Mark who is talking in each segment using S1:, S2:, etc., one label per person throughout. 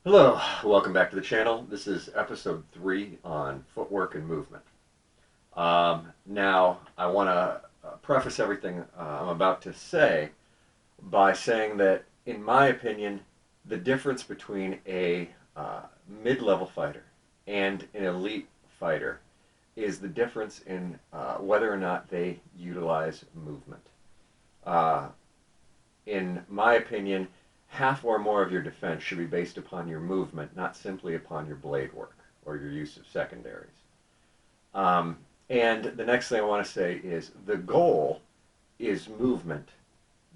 S1: Hello, welcome back to the channel. This is episode 3 on footwork and movement. Now, I want to preface everything I'm about to say by saying that, in my opinion, the difference between a mid-level fighter and an elite fighter is the difference in whether or not they utilize movement. Uh, in my opinion, half or more of your defense should be based upon your movement, not simply upon your blade work or your use of secondaries. Um, and the next thing I want to say is the goal is movement,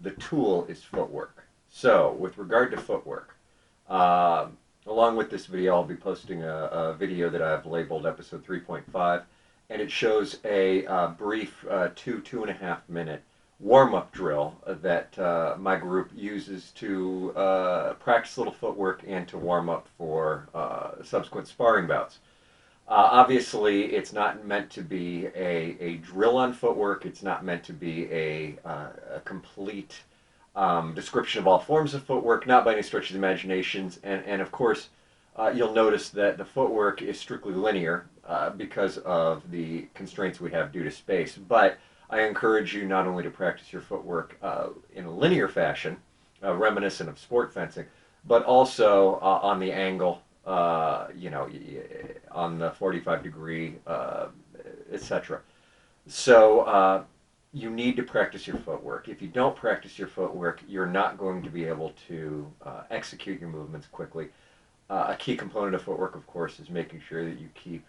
S1: the tool is footwork. So, with regard to footwork, uh, along with this video, I'll be posting a video that I've labeled episode 3.5, and it shows a brief 2.5 minute warm-up drill that my group uses to practice a little footwork and to warm up for subsequent sparring bouts. Obviously, it's not meant to be a drill on footwork. It's not meant to be a complete description of all forms of footwork, not by any stretch of the imaginations. And of course, you'll notice that the footwork is strictly linear because of the constraints we have due to space. But I encourage you not only to practice your footwork in a linear fashion, reminiscent of sport fencing, but also on the angle, on the 45-degree, etc. So you need to practice your footwork. If you don't practice your footwork, you're not going to be able to execute your movements quickly. A key component of footwork, of course, is making sure that you keep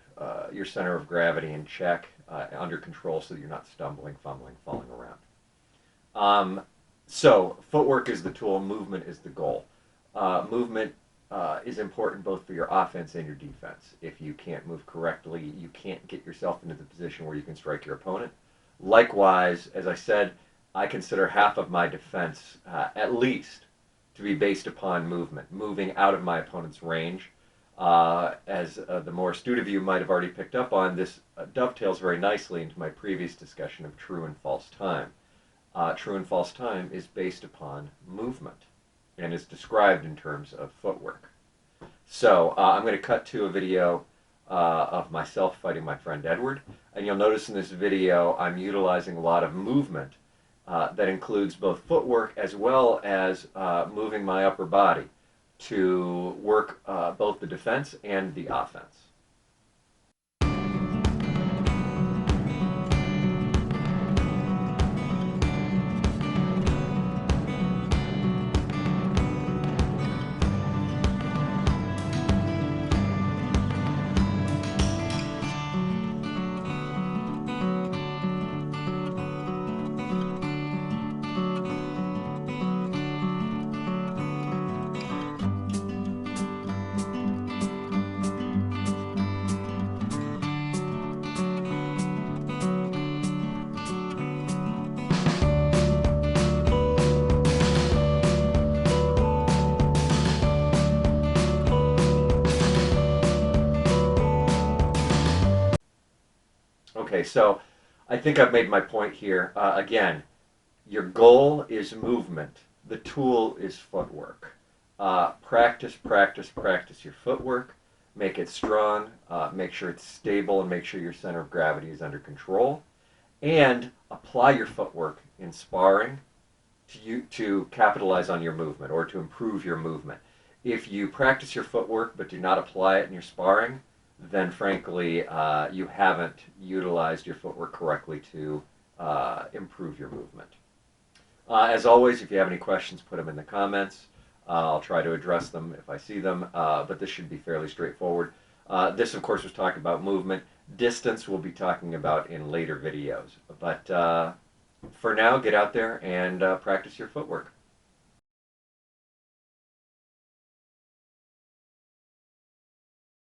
S1: your center of gravity in check, under control, so that you're not stumbling, fumbling, falling around. So footwork is the tool, movement is the goal. Movement is important both for your offense and your defense. If you can't move correctly, you can't get yourself into the position where you can strike your opponent. Likewise, as I said, I consider half of my defense, at least, to be based upon movement, moving out of my opponent's range. As the more astute of you might have already picked up on, this dovetails very nicely into my previous discussion of true and false time. True and false time is based upon movement and is described in terms of footwork. So I'm going to cut to a video of myself fighting my friend Edward, and you'll notice in this video I'm utilizing a lot of movement that includes both footwork as well as moving my upper body to work both the defense and the offense. Okay, so I think I've made my point here. Again, your goal is movement. The tool is footwork. Practice, practice, practice your footwork. Make it strong. Make sure it's stable, and make sure your center of gravity is under control. And apply your footwork in sparring to capitalize on your movement or to improve your movement. If you practice your footwork but do not apply it in your sparring, then frankly you haven't utilized your footwork correctly to improve your movement. As always, if you have any questions, put them in the comments. I'll try to address them if I see them, but this should be fairly straightforward. This, of course, was talking about movement. Distance we'll be talking about in later videos. But for now, get out there and practice your footwork.